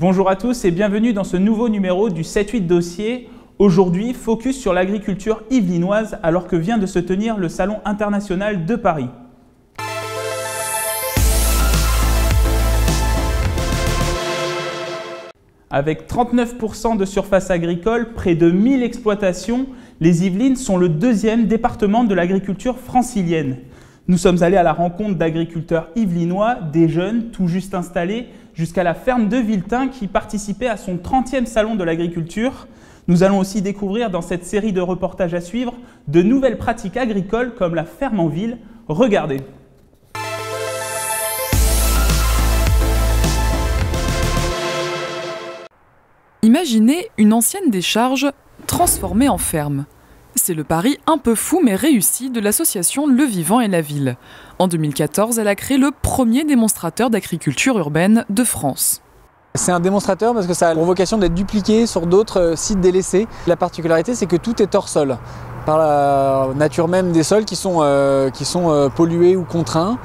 Bonjour à tous et bienvenue dans ce nouveau numéro du 7-8 dossier. Aujourd'hui, focus sur l'agriculture yvelinoise alors que vient de se tenir le Salon international de Paris. Avec 39% de surface agricole, près de 1000 exploitations, les Yvelines sont le deuxième département de l'agriculture francilienne. Nous sommes allés à la rencontre d'agriculteurs yvelinois, des jeunes tout juste installés, jusqu'à la ferme de Villetin qui participait à son 30e salon de l'agriculture. Nous allons aussi découvrir dans cette série de reportages à suivre de nouvelles pratiques agricoles comme la ferme en ville. Regardez. Imaginez une ancienne décharge transformée en ferme. C'est le pari un peu fou mais réussi de l'association Le Vivant et la Ville. En 2014, elle a créé le premier démonstrateur d'agriculture urbaine de France. C'est un démonstrateur parce que ça a pour vocation d'être dupliqué sur d'autres sites délaissés. La particularité, c'est que tout est hors sol, par la nature même des sols qui sont pollués ou contraints.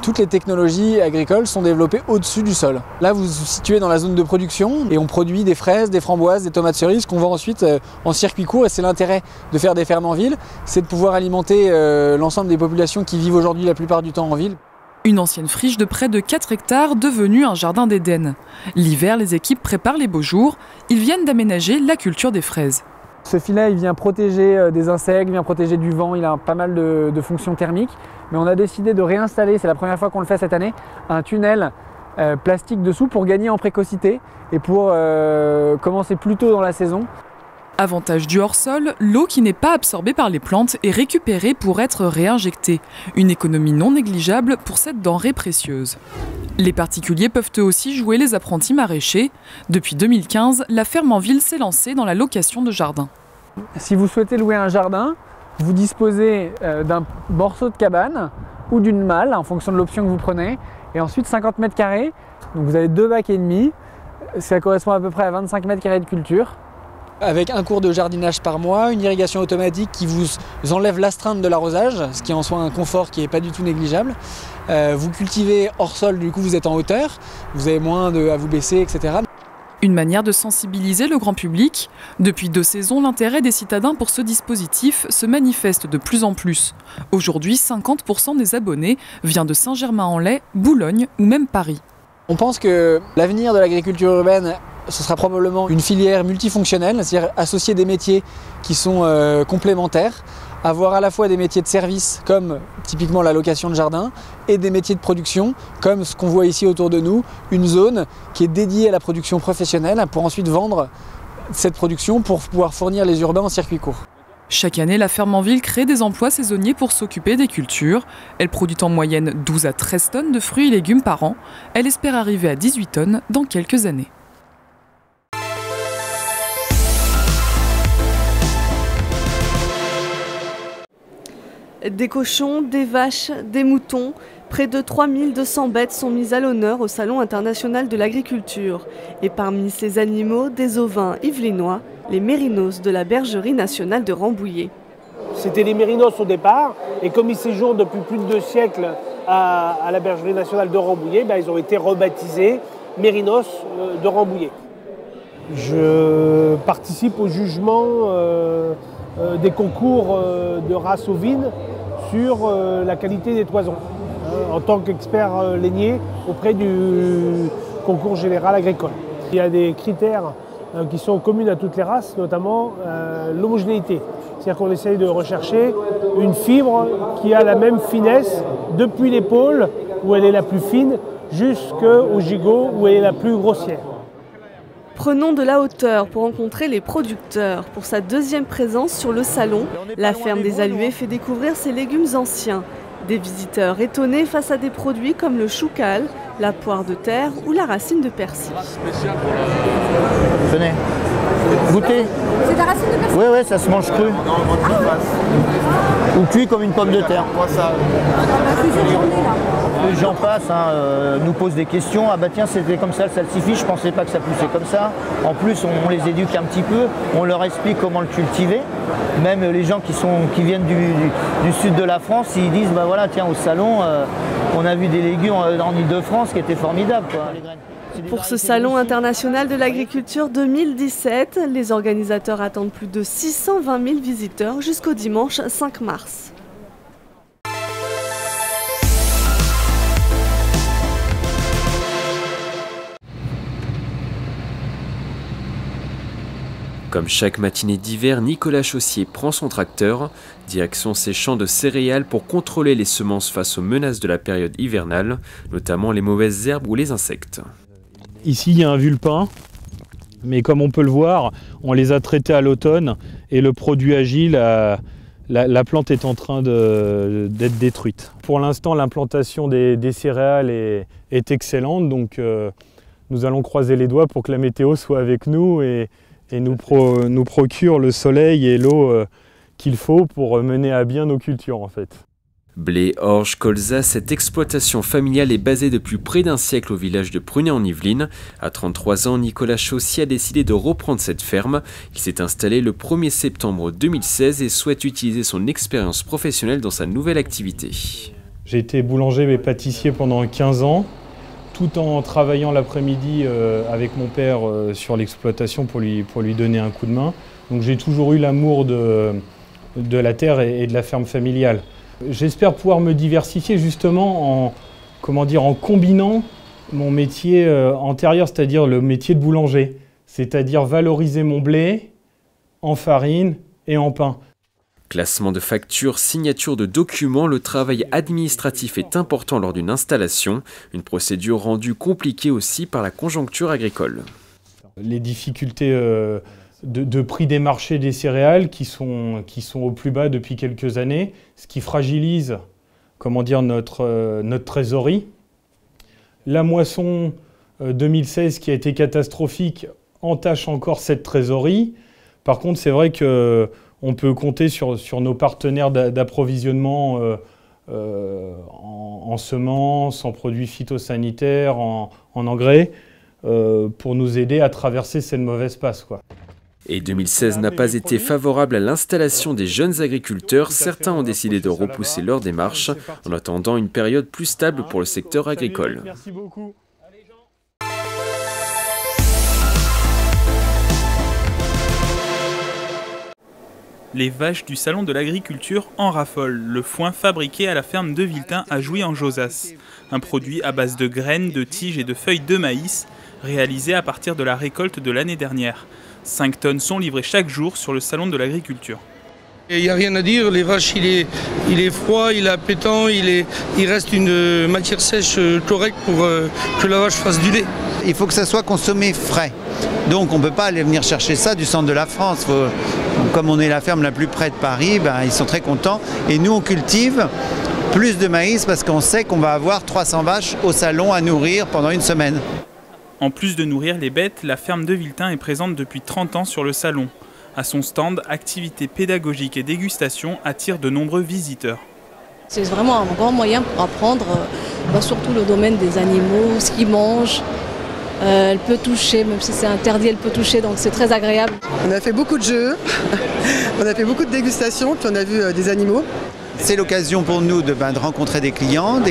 Toutes les technologies agricoles sont développées au-dessus du sol. Là, vous vous situez dans la zone de production et on produit des fraises, des framboises, des tomates cerises qu'on vend ensuite en circuit court. Et c'est l'intérêt de faire des fermes en ville, c'est de pouvoir alimenter l'ensemble des populations qui vivent aujourd'hui la plupart du temps en ville. Une ancienne friche de près de 4 hectares devenue un jardin d'Éden. L'hiver, les équipes préparent les beaux jours. Ils viennent d'aménager la culture des fraises. Ce filet, il vient protéger des insectes, vient protéger du vent, il a pas mal de fonctions thermiques. Mais on a décidé de réinstaller, c'est la première fois qu'on le fait cette année, un tunnel plastique dessous pour gagner en précocité et pour commencer plus tôt dans la saison. Avantage du hors-sol, l'eau qui n'est pas absorbée par les plantes est récupérée pour être réinjectée. Une économie non négligeable pour cette denrée précieuse. Les particuliers peuvent eux aussi jouer les apprentis maraîchers. Depuis 2015, la ferme en ville s'est lancée dans la location de jardins. Si vous souhaitez louer un jardin, vous disposez d'un morceau de cabane ou d'une malle en fonction de l'option que vous prenez. Et ensuite 50 mètres carrés, donc vous avez 2 bacs et demi. Ça correspond à peu près à 25 mètres carrés de culture. Avec un cours de jardinage par mois, une irrigation automatique qui vous enlève l'astreinte de l'arrosage, ce qui est en soi un confort qui n'est pas du tout négligeable. Vous cultivez hors sol, du coup vous êtes en hauteur, vous avez moins à vous baisser, etc. Une manière de sensibiliser le grand public. Depuis 2 saisons, l'intérêt des citadins pour ce dispositif se manifeste de plus en plus. Aujourd'hui, 50% des abonnés vient de Saint-Germain-en-Laye, Boulogne ou même Paris. On pense que l'avenir de l'agriculture urbaine, ce sera probablement une filière multifonctionnelle, c'est-à-dire associer des métiers qui sont complémentaires, avoir à la fois des métiers de service comme typiquement la location de jardin et des métiers de production comme ce qu'on voit ici autour de nous, une zone qui est dédiée à la production professionnelle pour ensuite vendre cette production pour pouvoir fournir les urbains en circuit court. Chaque année, la ferme en ville crée des emplois saisonniers pour s'occuper des cultures. Elle produit en moyenne 12 à 13 tonnes de fruits et légumes par an. Elle espère arriver à 18 tonnes dans quelques années. Des cochons, des vaches, des moutons, près de 3200 bêtes sont mises à l'honneur au Salon international de l'agriculture. Et parmi ces animaux, des ovins yvelinois, les mérinos de la bergerie nationale de Rambouillet. C'était les mérinos au départ, et comme ils séjournent depuis plus de 2 siècles à la bergerie nationale de Rambouillet, ils ont été rebaptisés mérinos de Rambouillet. Je participe au jugement des concours de races ovines sur la qualité des toisons, en tant qu'expert lainier auprès du concours général agricole. Il y a des critères qui sont communs à toutes les races, notamment l'homogénéité. C'est-à-dire qu'on essaye de rechercher une fibre qui a la même finesse depuis l'épaule, où elle est la plus fine, jusqu'au gigot, où elle est la plus grossière. Prenons de la hauteur pour rencontrer les producteurs. Pour sa 2e présence sur le salon, la ferme des Aluets fait découvrir ses légumes anciens. Des visiteurs étonnés face à des produits comme le choucal, la poire de terre ou la racine de persil. Venez, goûtez. C'est de la racine de persil? Oui, ça se mange cru. Ou cuit comme une pomme de terre. Les gens passent, nous posent des questions. Ah bah tiens, c'était comme ça le salsifis, je pensais pas que ça poussait comme ça. En plus, on les éduque un petit peu, on leur explique comment le cultiver. Même les gens qui viennent du sud de la France, ils disent bah voilà, tiens, au salon, on a vu des légumes en Ile-de-France qui étaient formidables, quoi. Pour ce Salon international de l'agriculture 2017, les organisateurs attendent plus de 620 000 visiteurs jusqu'au dimanche 5 mars. Comme chaque matinée d'hiver, Nicolas Chaussier prend son tracteur, direction ses champs de céréales pour contrôler les semences face aux menaces de la période hivernale, notamment les mauvaises herbes ou les insectes. Ici, il y a un vulpin, mais comme on peut le voir, on les a traités à l'automne et le produit agit, la plante est en train d'être détruite. Pour l'instant, l'implantation des céréales est excellente, donc nous allons croiser les doigts pour que la météo soit avec nous et nous procure le soleil et l'eau qu'il faut pour mener à bien nos cultures en fait. Blé, orge, colza, cette exploitation familiale est basée depuis près d'un siècle au village de Prunay-en-Yvelines. À 33 ans, Nicolas Chaussier a décidé de reprendre cette ferme. Il s'est installé le 1er septembre 2016 et souhaite utiliser son expérience professionnelle dans sa nouvelle activité. J'ai été boulanger et pâtissier pendant 15 ans. Tout en travaillant l'après-midi avec mon père sur l'exploitation pour lui donner un coup de main. Donc j'ai toujours eu l'amour de la terre et de la ferme familiale. J'espère pouvoir me diversifier justement en combinant mon métier antérieur, c'est-à-dire le métier de boulanger, c'est-à-dire valoriser mon blé en farine et en pain. Classement de factures, signature de documents, le travail administratif est important lors d'une installation, une procédure rendue compliquée aussi par la conjoncture agricole. Les difficultés de prix des marchés des céréales qui sont au plus bas depuis quelques années, ce qui fragilise notre trésorerie. La moisson 2016 qui a été catastrophique entache encore cette trésorerie. Par contre, c'est vrai qu'on peut compter sur nos partenaires d'approvisionnement en semences, en produits phytosanitaires, en engrais, pour nous aider à traverser cette mauvaise passe, quoi. Et 2016 n'a pas été favorable à l'installation des jeunes agriculteurs. Certains ont décidé de repousser leur démarche en attendant une période plus stable pour le secteur agricole. Merci beaucoup. Les vaches du salon de l'agriculture en raffolent. Le foin fabriqué à la ferme de Viltin à Jouy-en-Josas. Un produit à base de graines, de tiges et de feuilles de maïs, réalisé à partir de la récolte de l'année dernière. 5 tonnes sont livrées chaque jour sur le salon de l'agriculture. Il n'y a rien à dire, les vaches, il est froid, il est appétant, il reste une matière sèche correcte pour que la vache fasse du lait. Il faut que ça soit consommé frais. Donc on ne peut pas aller venir chercher ça du centre de la France. Comme on est la ferme la plus près de Paris, ils sont très contents. Et nous on cultive plus de maïs parce qu'on sait qu'on va avoir 300 vaches au salon à nourrir pendant une semaine. En plus de nourrir les bêtes, la ferme de Viltin est présente depuis 30 ans sur le salon. À son stand, activités pédagogiques et dégustation attirent de nombreux visiteurs. C'est vraiment un grand moyen pour apprendre, surtout le domaine des animaux, ce qu'ils mangent. Elle peut toucher, même si c'est interdit, elle peut toucher, donc c'est très agréable. On a fait beaucoup de jeux, on a fait beaucoup de dégustations, puis on a vu des animaux. C'est l'occasion pour nous de rencontrer des clients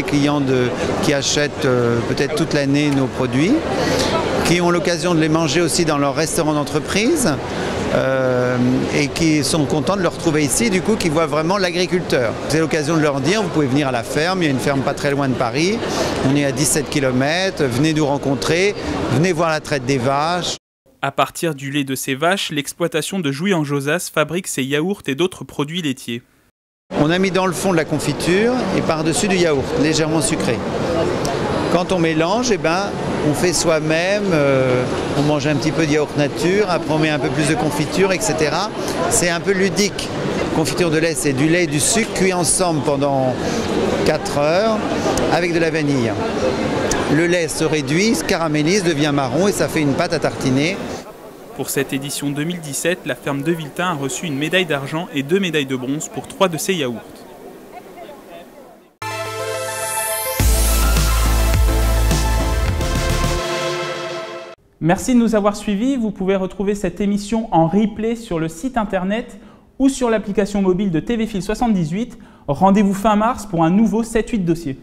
qui achètent peut-être toute l'année nos produits, qui ont l'occasion de les manger aussi dans leur restaurant d'entreprise et qui sont contents de le retrouver ici, du coup, qui voient vraiment l'agriculteur. C'est l'occasion de leur dire, vous pouvez venir à la ferme, il y a une ferme pas très loin de Paris, on est à 17 km, venez nous rencontrer, venez voir la traite des vaches. À partir du lait de ces vaches, l'exploitation de Jouy-en-Josas fabrique ses yaourts et d'autres produits laitiers. On a mis dans le fond de la confiture et par-dessus du yaourt, légèrement sucré. Quand on mélange, on fait soi-même, on mange un petit peu de yaourt nature, après on met un peu plus de confiture, etc. C'est un peu ludique. Confiture de lait, c'est du lait et du sucre cuits ensemble pendant 4 heures avec de la vanille. Le lait se réduit, se caramélise, devient marron et ça fait une pâte à tartiner. Pour cette édition 2017, la ferme de Viltin a reçu une médaille d'argent et 2 médailles de bronze pour 3 de ses yaourts. Merci de nous avoir suivis. Vous pouvez retrouver cette émission en replay sur le site internet ou sur l'application mobile de TV Fil 78. Rendez-vous fin mars pour un nouveau 7-8 dossier.